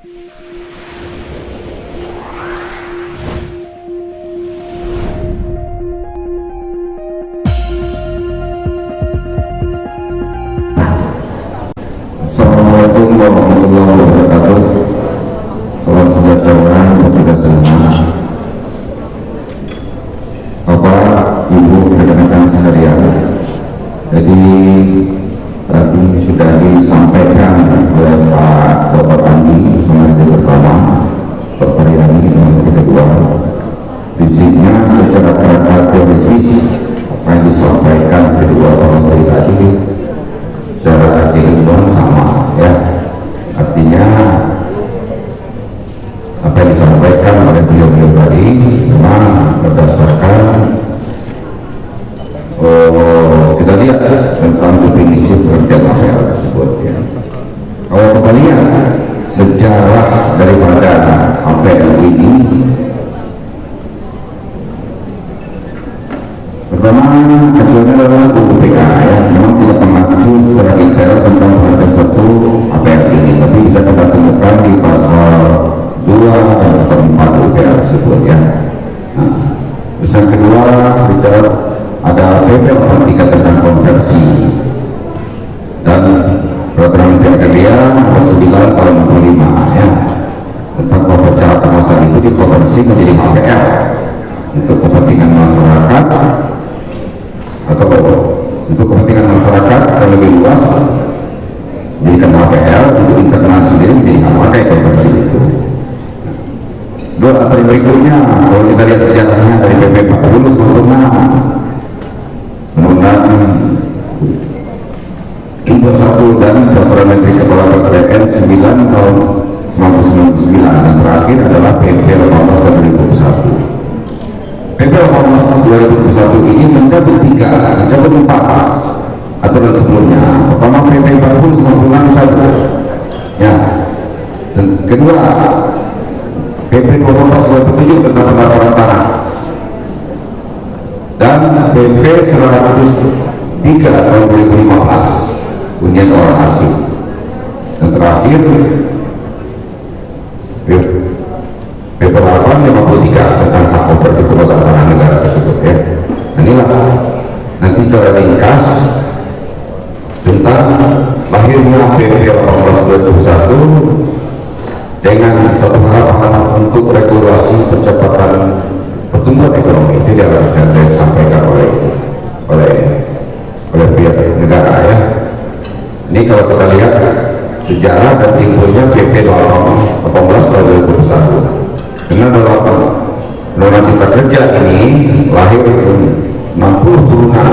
Assalamualaikum warahmatullahi wabarakatuh. Salam sejahtera untuk kita semua. Bapak, Ibu, rekan-rekan sekalian. Jadi tadi sudah disampaikan oleh Pak Dr. Andi, Menteri pertama, Dr. Yani, Menteri kedua. Fisiknya secara kerangka teoritis apa yang disampaikan kedua menteri tadi secara keilmuan sama, ya. Artinya apa yang disampaikan oleh beliau-beliau tadi memang berdasarkan kita lihat tentang definisi pengertian APL tersebut, ya. Kalau kita lihat sejarah daripada APL ini, pertama acuannya adalah UPK, ya. Memang tidak mengacu secara detail tentang harga satu APL ini, tapi bisa kita temukan di pasal 2 dan pasal 4 UPL tersebut, ya. Nah, terus yang kedua bicara ada PP 83 tentang konversi dan peraturan Menteri Agraria nomor 9 tahun 65, ya, tentang konversi harta masa itu dikonversi menjadi APL untuk kepentingan masyarakat atau untuk kepentingan masyarakat yang lebih luas, jadikan APL untuk internal sendiri menjadi pakai konversi itu. Dua atau berikutnya, kalau kita lihat sejarahnya dari PP 40 sebelumnya penggunaan Indo 1 dan Peraturan Menteri Kepala BPN 9 tahun 1999, dan terakhir adalah PP 18 tahun 2021. PP 18 2021 ini mencabut 4 aturan sebelumnya. Pertama, PP 40 sebelumnya dicabut, ya. Dan kedua, PP 12 tentang pendaftaran tanah, dan PP 103 tahun 2015 hunian orang asing, dan terakhir PP 853 tentang hak konversi penguasaan tanah negara tersebut, ya. Inilah nanti cara ringkas tentang lahirnya PP 18 2021 dengan satu harapan untuk regulasi percepatan pertumbuhan ekonomi. Itu yang disampaikan oleh pihak negara, ya. Ini kalau kita lihat sejarah dan timbulnya PP 18 tahun 2021, karena dalam Undang-Undang Cipta Kerja ini lahir 60 turunan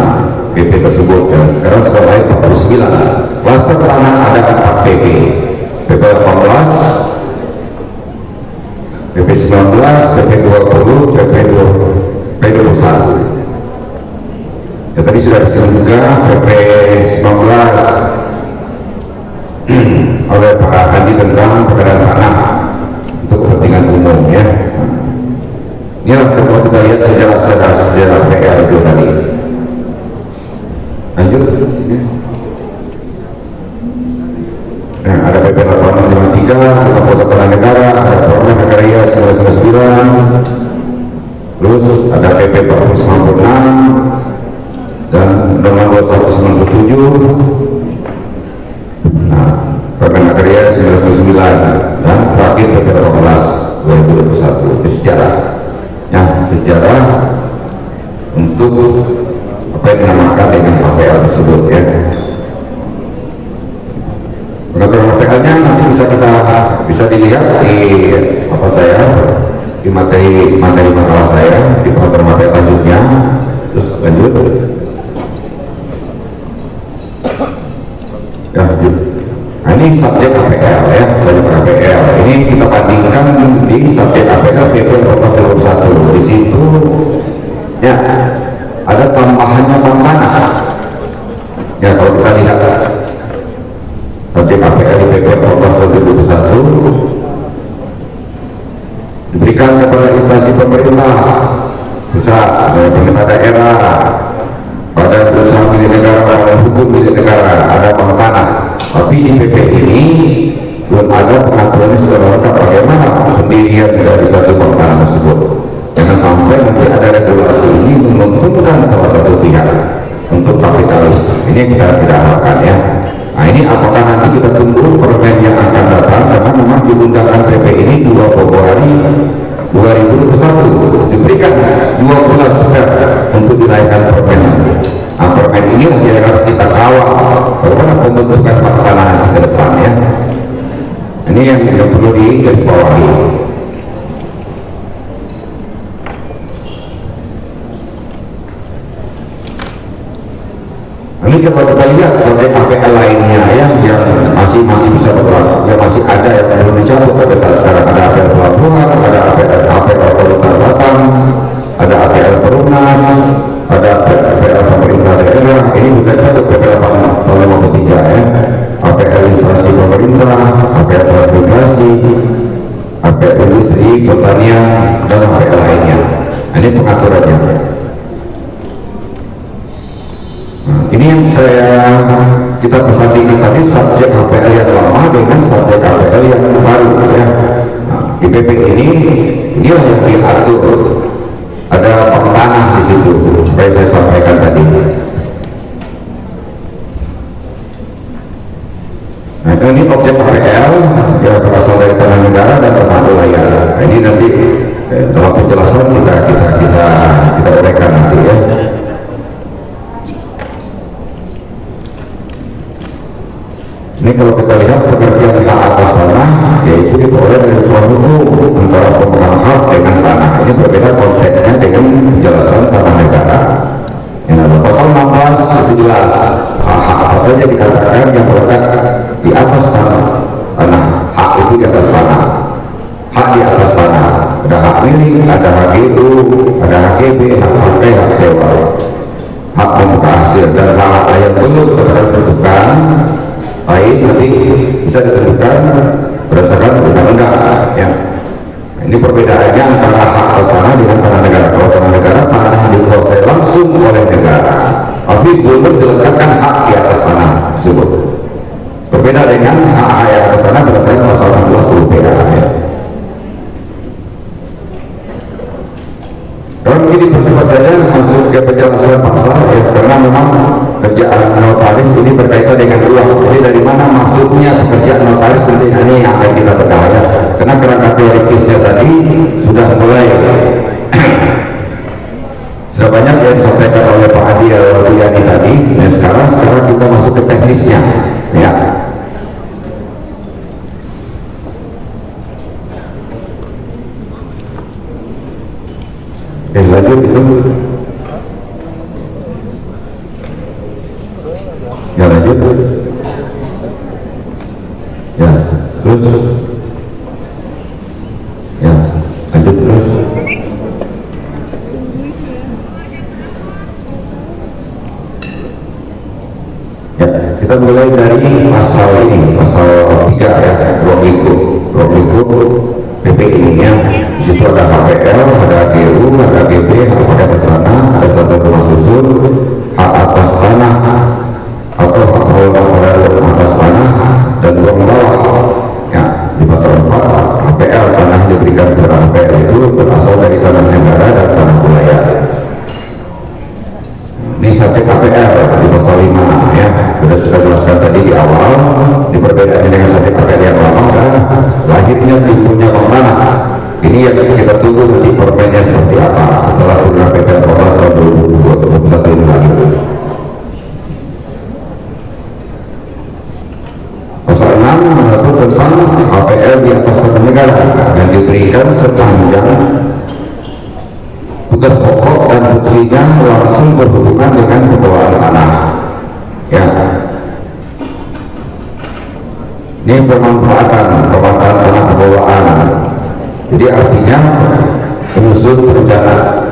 PP tersebut, dan sekarang sudah lahir 49. Klaster tanah ada 4 PP, PP 18, PP 19, PP 20, PP 21. Ya, tadi sudah disebut juga PP 19 oleh Pak Andi tentang pengadaan tanah untuk kepentingan umum, ya. Inilah kalau kita lihat sejarah PL itu tadi. Lanjut, ya. Nah, ada PP 853 tentang pusat negara, ada Peraturan Agraria 1999, terus ada PP 496 dan Undang-Undang 197, nah, Peraturan Agraria 1999, dan terakhir PP 18 2021. Sejarah, ya, sejarah untuk apa yang dinamakan dengan APL tersebut, ya. Pengaturan APL-nya nanti bisa dilihat di materi makalah saya di pengaturan APL lanjutnya. Terus lanjut, ya, lanjut. Nah, ini subjek APL, ya, subjek APL. Ini kita bandingkan di subjek APL PP 18 2021. Di situ, ya, ada tambahannya bank tanah. Ya, kalau kita lihat subjek APL di PP 14 tahun 2021 diberikan kepada instansi pemerintah pusat, misalnya pemerintah daerah, pada usaha milik negara, pada hukum milik negara, ada bank tanah. Tapi di PP ini belum ada pengaturannya secara suatu perkara tersebut. Jangan sampai nanti ada regulasi ini menguntungkan salah satu pihak untuk kapitalis. Ini kita tidak harapkan ya. Nah ini apakah nanti kita tunggu permen yang akan datang, karena memang diundangkan PP ini 2 Februari 2021, diberikan 2 bulan spare untuk dinaikkan permen nanti. Nah permen inilah yang harus kita kawal bagaimana pembentukan tanah nanti ke depan ya. Ini yang perlu digarisbawahi. Ini kalau kita lihat sampai APL lainnya ya yang masih bisa berlaku, yang masih ada yang belum dicabut sampai saat sekarang. Ada APL pelabuhan, ada APL Kota Batam, ada APL Perumnas, ada APL pemerintah daerah. Ini bukan satu PPL tahun 53 ya. APL instansi pemerintah, APL transmigrasi, APL industri, pertanian, dan APL lainnya. Ini pengaturannya. Ini yang kita persandingkan tadi subjek HPL yang lama dengan subjek HPL yang baru ya. Nah, di PP inilah yang diatur, ada bank tanah di situ, seperti saya sampaikan tadi. Nah ini objek HPL yang berasal dari tanah negara dan tanah wilayah. Nah, ini nanti dalam penjelasan kita uraikan nanti ya. Ini kalau kita lihat pengertian hak atas tanah, yaitu diperoleh dari hubungan hukum antara pemegang hak dengan tanah. Ini berbeda konteksnya dengan penjelasan tanah negara. Yang ada pasal 16 itu jelas hak apa saja dikatakan yang melekat di atas tanah. Hak itu di atas tanah. Hak di atas tanah. Ada hak milik, ada hak GU, ada hak GB, hak pakai, hak sewa, hak membuka hasil, dan hak yang belum tertentukan lain nanti bisa ditentukan berdasarkan undang-undang ya. Ini perbedaannya antara hak atas tanah dengan tanah negara. Kalau tanah negara, tanah dikuasai langsung oleh negara, tapi belum dilekatkan hak di atas tanah tersebut. Berbeda dengan hak di atas tanah berdasarkan pasal 16 UPA ya. Dan mungkin dipercepat saja masuk ke penjelasan pasal ya, karena memang kerjaan notaris ini berkaitan dengan uang. Jadi dari mana masuknya pekerjaan notaris nanti ini yang akan kita bedah ya. Karena kerangka teoritisnya tadi sudah mulai sudah banyak yang disampaikan oleh Pak Adi Al-Riyani tadi. Nah, sekarang kita masuk ke teknisnya ya. Lanjut itu ya, lanjut ya, terus ya, lanjut terus ya. Kita mulai dari pasal ini, pasal 3 ya, ruang lingkup PP ini ya. Di situ ada HPL, ada GU, ada GB, hak pakai atas tanah, ada satu rumah susun, hak atas tanah atau hak pengelolaan atas tanah dan ruang bawah ya. Di pasal 4 HPL, tanah diberikan kepada HPL itu berasal dari tanah negara dan tanah wilayah. Ini sampai KPL di pasal 5 ya, sudah kita jelaskan tadi di awal. Di perbedaannya dengan sampai KPL yang lama dan lahirnya timbulnya bank tanah. Ini yang kita tunggu nanti permennya seperti apa setelah turunan PP 14 tahun 2021 ini lagi. Pasal 6 mengatur tentang HPL di atas tanah negara yang diberikan sepanjang tugas pokok dan fungsinya langsung berhubungan dengan pengelolaan tanah ya. Ini pemanfaatan tanah pengelolaan. Jadi artinya menyusun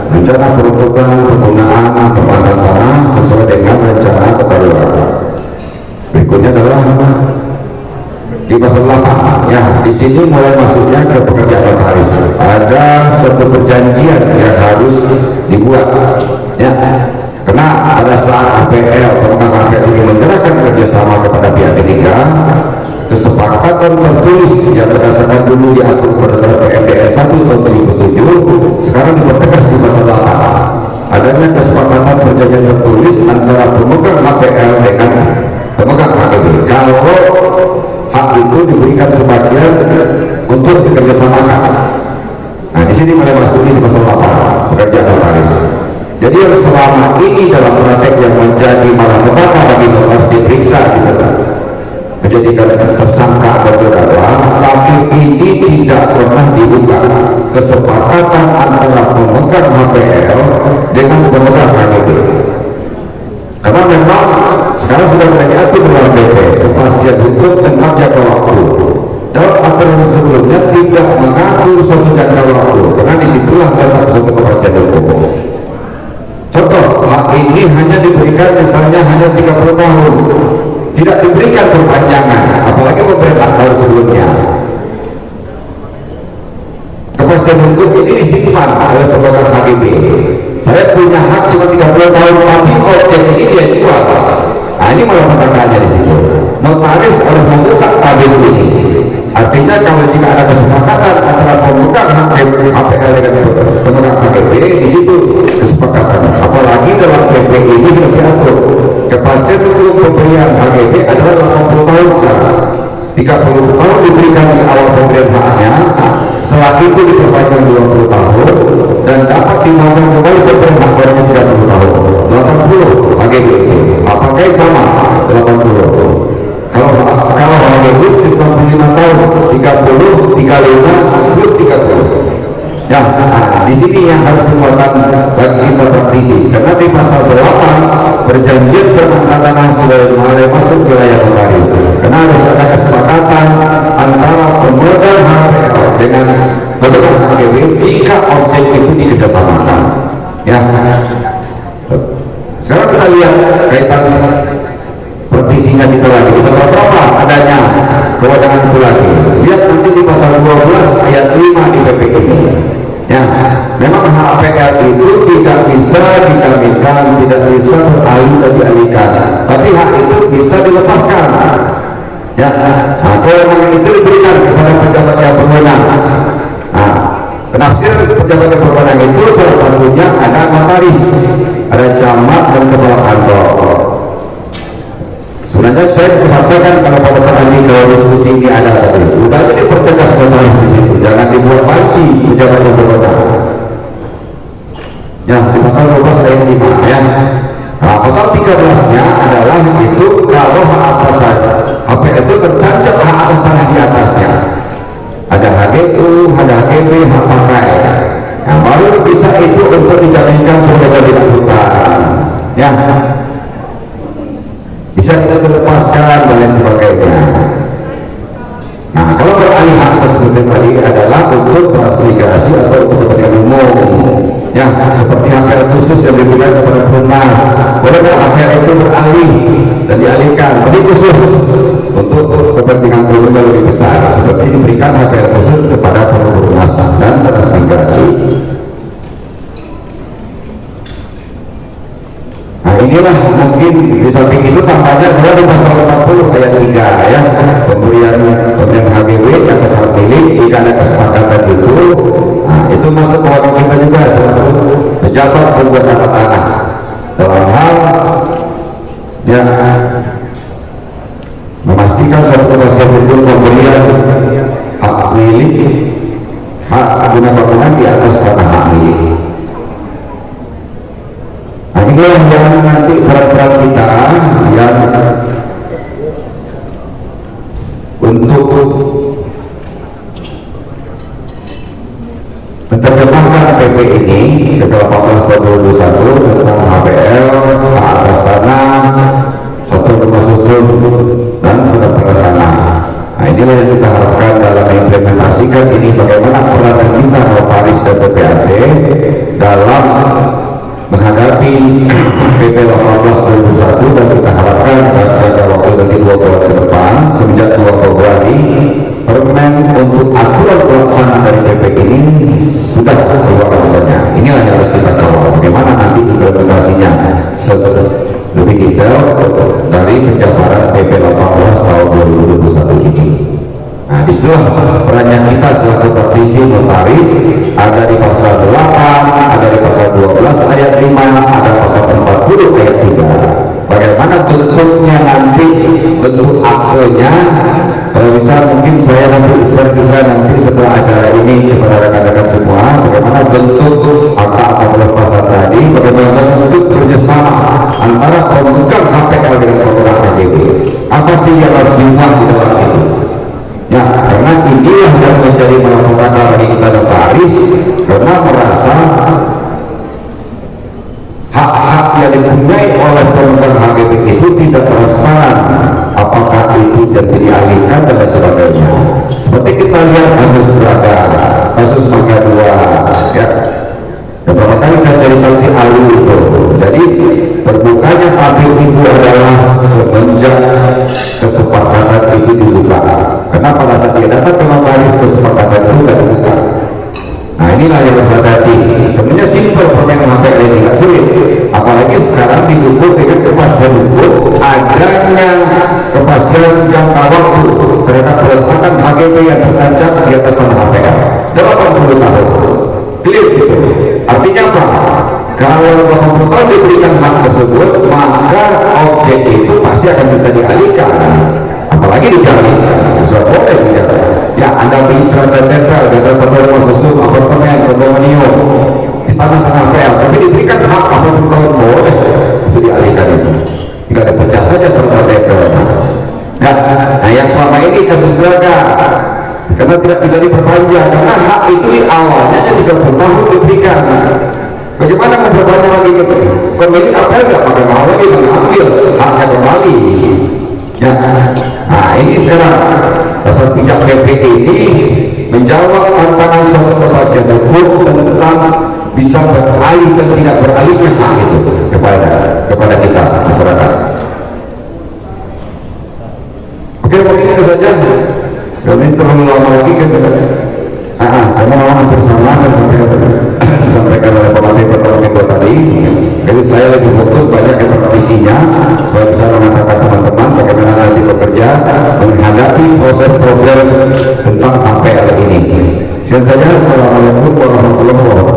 rencana peruntukan penggunaan pemanfaatan tanah sesuai dengan rencana tata ruang. Berikutnya adalah di pasal 8 ya, di sini mulai masuknya ke pekerjaan notaris. Ada suatu perjanjian yang harus dibuat ya, karena pada saat APL pemegang APL ini menyerahkan kerjasama kepada pihak ketiga, kesepakatan tertulis yang berdasarkan dulu diatur berdasarkan PMDR PL 1 tahun 2007 sekarang dipertegas di pasal 8 adanya kesepakatan perjanjian tertulis antara pemegang HPL dengan pemegang HGB kalau hak itu diberikan sebagian untuk dikerjasamakan. Nah di sini mulai masuk di pasal 8 pekerjaan notaris. Jadi yang selama ini dalam praktek yang menjadi malapetaka bagi notaris diperiksa gitu kan, menjadikan tersangka atau terdakwa, tapi ini tidak pernah dibuka kesepakatan antara pemegang HPL dengan pemegang HGB. Karena memang sekarang sudah mulai diatur dalam PP kepastian hukum tentang jangka waktu. Dalam aturan sebelumnya tidak mengatur suatu jangka waktu, karena disitulah letak suatu kepastian hukum. Contoh, hak ini hanya diberikan misalnya hanya 30 tahun, tidak diberikan perpanjangan, apalagi pemberian hak baru sebelumnya. Kepastian hukum ini disimpan oleh pemegang HGB. Saya punya hak cuma 30 tahun, tapi objek ini dia jual. Nah ini malah pertanyaannya di situ. Notaris harus membuka tabel ini. Artinya kalau jika ada kesepakatan antara pemegang HPL dengan pemegang HGB, di situ kesepakatan. Apalagi dalam PP ini sudah diatur kepastian hukum pemberian HGB adalah 80 tahun sekarang. 30 tahun diberikan di awal pemberian haknya, setelah itu diperpanjang 20 tahun dan dapat dimohon kembali pemberian hak barunya 30 tahun. 80 HGB. Apakah sama 80? Kalau HGB 95 tahun, 30, 35 plus 30. Ya, nah, di sini yang harus penguatan bagi kita praktisi, karena di pasal 8 perjanjian permanfaatan sudah mulai masuk wilayah notaris, karena harus ada kesepakatan antara pemegang HPL dengan pemegang HGB jika objek itu dikerjasamakan. Ya, sekarang kita lihat kaitan partisinya kita lagi di pasal berapa adanya kewenangan itu lagi. Lihat nanti di pasal 12 ayat 5 di PP ini. Ya, memang HPL itu tidak bisa dikawinkan, tidak bisa beralih dan dialihkan, tapi hak itu bisa dilepaskan. Ya, nah, kewenangan itu diberikan kepada pejabat yang berwenang. Nah, penafsiran pejabat yang berwenang itu salah satunya ada notaris, ada camat dan kepala kantor. Sebenarnya saya sampaikan kalau Pak Dr. Andi kalau diskusi ini ada tadi, udah jadi pertegas notaris di situ, jangan dibuat panci pejabat yang berwenang. Ya, di pasal 12 ayat 5 ya. Nah, pasal 13-nya adalah itu kalau hak atas tanah HPL itu tertancap hak atas tanah di atasnya. Ada HGU, ada HGB, hak pakai. Yang baru bisa itu untuk dijaminkan sebagai jaminan hutan. Ya. Bisa kita lepaskan dan lain sebagainya. Nah, kalau beralih hak tersebut tadi adalah untuk transmigrasi atau untuk kepentingan umum. Ya, seperti HPL khusus yang diberikan kepada pelunas. Bolehkah HPL itu beralih dan dialihkan? Tapi khusus untuk kepentingan umum yang lebih besar, seperti diberikan HPL khusus kepada pelunas dan transmigrasi. Nah inilah mungkin di samping itu tampaknya adalah di pasal 40 ayat 3 ya, pemberian HGB di atas hak milik jika ada kesepakatan itu. Nah itu masuk kewenangan kita juga selaku pejabat pembuat tata tanah dalam hal ya memastikan suatu kepastian hukum pemberian hak milik, hak guna bangunan di atas tanah hak milik. Nah inilah yang nanti peran-peran kita yang untuk menerjemahkan PP ini PP 18 tahun 2021 tentang HPL, hak atas tanah, satu rumah susun dan pendaftaran tanah. Nah inilah yang kita harapkan dalam implementasikan ini, bagaimana peran kita notaris dan PPAT dalam menghadapi PP 18 2021, dan kita harapkan pada waktu nanti 2 bulan ke depan semenjak 2 Februari permen untuk aturan pelaksanaan dari PP ini sudah keluar misalnya. Inilah yang harus kita kawal bagaimana nanti implementasinya lebih detail dari penjabaran PP 18 tahun 2021 ini. Nah disitulah perannya kita selaku praktisi komisi notaris, ada di pasal 8, ada di pasal 12 ayat 5, ada pasal 40 ayat 3. Bagaimana bentuknya nanti, bentuk aktenya, kalau bisa mungkin saya nanti share juga nanti setelah acara ini kepada rekan-rekan semua, bagaimana bentuk akta atau pasal tadi, bagaimana bentuk kerjasama antara pemegang HPL dengan pemegang HGB. Apa sih yang harus dimuat di dalam itu? Ya, karena inilah yang menjadi malapetaka bagi kita notaris, karena merasa hak-hak yang dipunyai oleh pemegang HGB itu tidak transparan, apakah itu dan dialihkan dan sebagainya. Seperti kita lihat kasus Braga, kasus Mangga 2, ya. Beberapa kali saya jadi saksi ahli itu. Jadi berbukanya tabir itu adalah semenjak kesepakatan itu dibuka. Karena pada saat dia datang ke notaris, kesepakatan itu tidak dibuka. Nah, inilah yang harus hati-hati. Sebenarnya simpel permainan HPL ini, nggak sulit. Apalagi sekarang didukung dengan kepastian hukum, adanya kepastian jangka waktu terhadap peletakan HGB yang tertancap di atas tanah HPL 80 tahun. Clear gitu. Artinya apa? Kalau 80 tahun diberikan hak tersebut, maka objek itu pasti akan bisa dialihkan. Apalagi dijaminkan, bisa boleh dijamin. Ya, Anda beli serata tetel di atas satu rumah susun, apartemen, kondominium di tanah sana HPL, tapi diberikan hak 80 tahun, boleh itu dialihkan itu. Tidak dipecah saja serta tetel. Nah, yang selama ini kasus Braga, karena tidak bisa diperpanjang, karena hak itu di awalnya 30 tahun diberikan. Bagaimana memperpanjang lagi itu? Pemilik HPL nggak pakai mau lagi mengambil haknya kembali. Ya, nah ini sekarang pasal pijak PP ini menjawab tantangan suatu kepastian hukum tentang bisa beralih dan tidak beralihnya hak itu kepada kita masyarakat. Oke, mungkin itu saja. Kami terlalu lama lagi kan? Karena memang hampir sama dan disampaikan oleh pemateri pertama minggu tadi. Jadi saya lebih fokus banyak kepada isinya supaya bisa mengatakan teman-teman bagaimana nanti bekerja menghadapi proses problem tentang HPL ini. Sekian saja. Assalamualaikum warahmatullahi wabarakatuh.